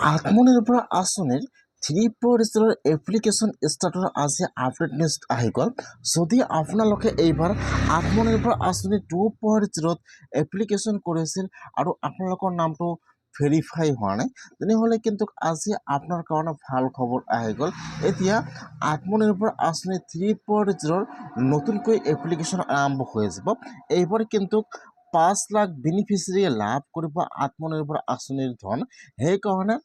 আত্মনিৰ্ভৰ আঁচনিৰ 3.0 এপ্লিকেশ্যন ষ্টাৰ্টৰ আজি আপডেট নিউজ আহি গ'ল। যদি আপোনালোকে এইবাৰ আত্মনিৰ্ভৰ আঁচনি 2.0 এপ্লিকেশ্যন কৰিছিল আৰু আপোনালোকৰ নামটো ভেৰিফাই হোৱা নাই, তেনেহ'লে কিন্তু আজি আপোনাৰ কাৰণে ভাল খবৰ আহি গ'ল। এতিয়া আত্মনিৰ্ভৰ আঁচনি 3.0 নতুনকৈ এপ্লিকেশ্যন আৰম্ভ হৈ যাব। এইবাৰ কিন্তু 5 লাখ বেনিফিচিয়াৰীয়ে লাভ কৰিব আত্মনিৰ্ভৰ আঁচনিৰ ধন। সেইকাৰণে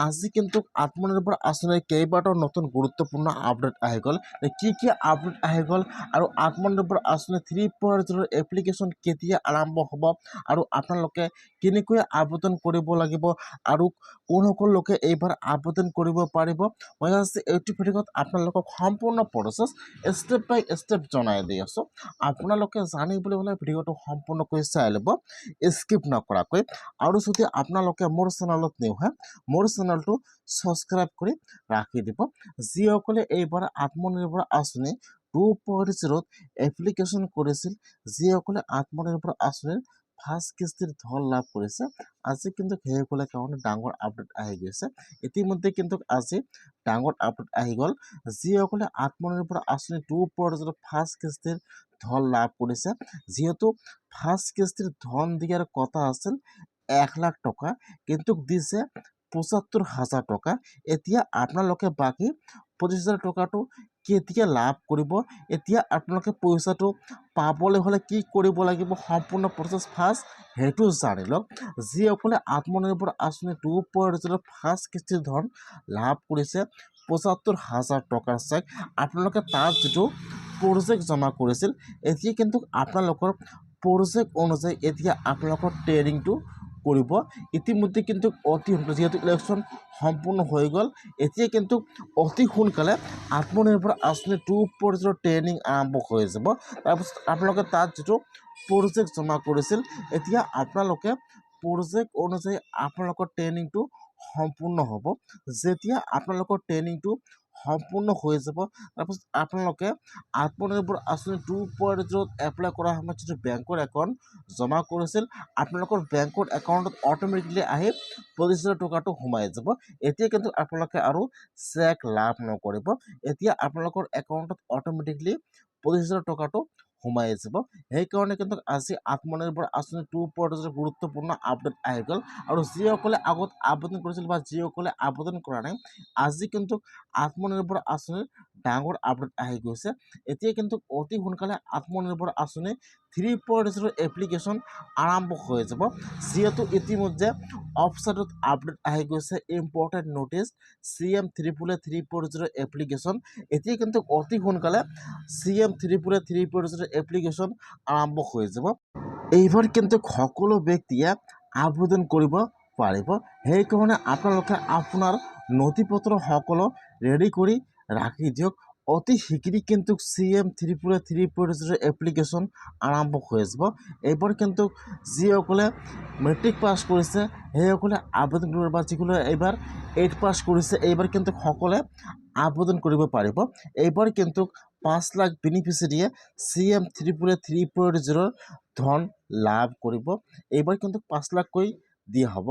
আজি কিন্তু আত্মনিৰ্ভৰ আঁচনিৰ কেইবাটাও নতুন গুৰুত্বপূৰ্ণ আপডেট আহি গ'ল। কি আপডেট আহি গ'ল আৰু আত্মনিৰ্ভৰ আঁচনি 3.0 এপ্লিকেশ্যন কেতিয়া আৰম্ভ হ'ব আৰু আপোনালোকে কেনেকৈ আবেদন কৰিব লাগিব আৰু কোনসকল লোকে এইবাৰ আবেদন কৰিব পাৰিব, মই আজি এইটো ভিডিঅ'ত আপোনালোকক সম্পূৰ্ণ প্ৰচেছ ষ্টেপ বাই ষ্টেপ জনাই দি আছোঁ। আপোনালোকে জানিবলৈ হ'লে ভিডিঅ'টো সম্পূৰ্ণকৈ চাই ল'ব, স্কিপ নকৰাকৈ। আৰু যদি আপোনালোকে মোৰ চেনেলত নিউ হয়, মোৰ চেনেলটো ছাবস্ক্ৰাইব কৰি ৰাখি দিব। যিসকলে এইবাৰ আত্মনিৰ্ভৰ আঁচনি 2.0 এপ্লিকেশ্যন কৰিছিল, যিসকলে আত্মনিৰ্ভৰ আঁচনিৰ ফাৰ্ষ্ট কিস্তিৰ ধন লাভ কৰিছে, আজি কিন্তু সেইসকলৰ কাৰণে ডাঙৰ আপডেট আহি গৈছে। ইতিমধ্যে কিন্তু আজি ডাঙৰ আপডেট আহি গ'ল। যিসকলে আত্মনিৰ্ভৰ আঁচনি 2.0 ফাৰ্ষ্ট কিস্তিৰ ধন লাভ কৰিছে, যিহেতু ফাৰ্ষ্ট কিস্তিৰ ধন দিয়াৰ কথা আছিল 1 লাখ টকা, কিন্তু দিছে 75,000 টকা। এতিয়া আপোনালোকে বাকী 25,000 টকাটো কেতিয়া লাভ কৰিব, এতিয়া আপোনালোকে পইচাটো পাবলৈ হ'লে কি কৰিব লাগিব, সম্পূৰ্ণ প্ৰচেছ ফাৰ্ষ্ট সেইটো জানি লওক। যিসকলে আত্মনিৰ্ভৰ আঁচনি 2.0 ফাৰ্ষ্ট কিস্তিৰ ধন লাভ কৰিছে 75,000 টকাৰ চেক, আপোনালোকে তাত যিটো প্ৰজেক্ট জমা কৰিছিল, এতিয়া কিন্তু আপোনালোকৰ প্ৰজেক্ট অনুযায়ী এতিয়া আপোনালোকৰ ট্ৰেইনিংটো কৰিব। ইতিমধ্যে কিন্তু অতি সোনকালে, যিহেতু ইলেকশ্যন সম্পূৰ্ণ হৈ গ'ল, এতিয়া কিন্তু অতি সোনকালে আত্মনিৰ্ভৰ আঁচনি 2.0 ট্ৰেইনিং আৰম্ভ হৈ যাব। তাৰপিছত আপোনালোকে তাত যিটো প্ৰজেক্ট জমা কৰিছিল, এতিয়া আপোনালোকে প্ৰজেক্ট অনুযায়ী আপোনালোকৰ ট্ৰেইনিংটো সম্পূৰ্ণ হ'ব। যেতিয়া আপোনালোকৰ ট্ৰেইনিংটো সম্পূৰ্ণ হৈ যাব, তাৰপিছত আপোনালোকে আত্মনিৰ্ভৰ আঁচনি 2.0 এপ্লাই কৰাৰ সময়ত যিটো বেংকৰ একাউণ্ট জমা কৰিছিল, আপোনালোকৰ বেংকৰ একাউণ্টত অট'মেটিকলি আহি 25,000 টকাটো সোমাই যাব। এতিয়া কিন্তু আপোনালোকে আৰু চেক লাভ নকৰিব, এতিয়া আপোনালোকৰ একাউণ্টত অট'মেটিকলি 25,000 টকাটো সোমাই যাব। সেইকাৰণে কিন্তু আজি আত্মনিৰ্ভৰ আঁচনি 2.0 গুৰুত্বপূৰ্ণ আপডেট আহি গ'ল। আৰু যিসকলে আগত আবেদন কৰিছিল বা যিসকলে আবেদন কৰা নাই, আজি কিন্তু আত্মনিৰ্ভৰ আঁচনিৰ ডাঙৰ আপডেট আহি গৈছে। এতিয়া কিন্তু অতি সোনকালে আত্মনিৰ্ভৰ আঁচনি 3.0 এপ্লিকেশ্যন আৰম্ভ হৈ যাব। যিহেতু ইতিমধ্যে ৱেবছাইটত আপডেট আহি গৈছে, ইম্পৰ্টেণ্ট নটিচ CM 3.0 এপ্লিকেশ্যন। এতিয়া কিন্তু অতি সোনকালে CM 3.0 এপ্লিকেশ্যন আৰম্ভ হৈ যাব। এইবাৰ কিন্তু সকলো ব্যক্তিয়ে আবেদন কৰিব পাৰিব। সেইকাৰণে আপোনালোকে আপোনাৰ নথি পত্ৰ সকলো ৰেডি কৰি ৰাখি দিয়ক। অতি শীঘ্ৰেই কিন্তু CM 3.0 এপ্লিকেশ্যন আৰম্ভ হৈ যাব। এইবাৰ কিন্তু যিসকলে মেট্ৰিক পাছ কৰিছে সেইসকলে আবেদন কৰিব, বা যিসকলে এইবাৰ 8 পাছ কৰিছে, এইবাৰ কিন্তু সকলোৱে আবেদন কৰিব পাৰিব। এইবাৰ কিন্তু 5 লাখ বেনিফিচিয়াৰীয়ে CM 3.0 ধন লাভ কৰিব। এইবাৰ কিন্তু 5 লাখকৈ দিয়া হ'ব।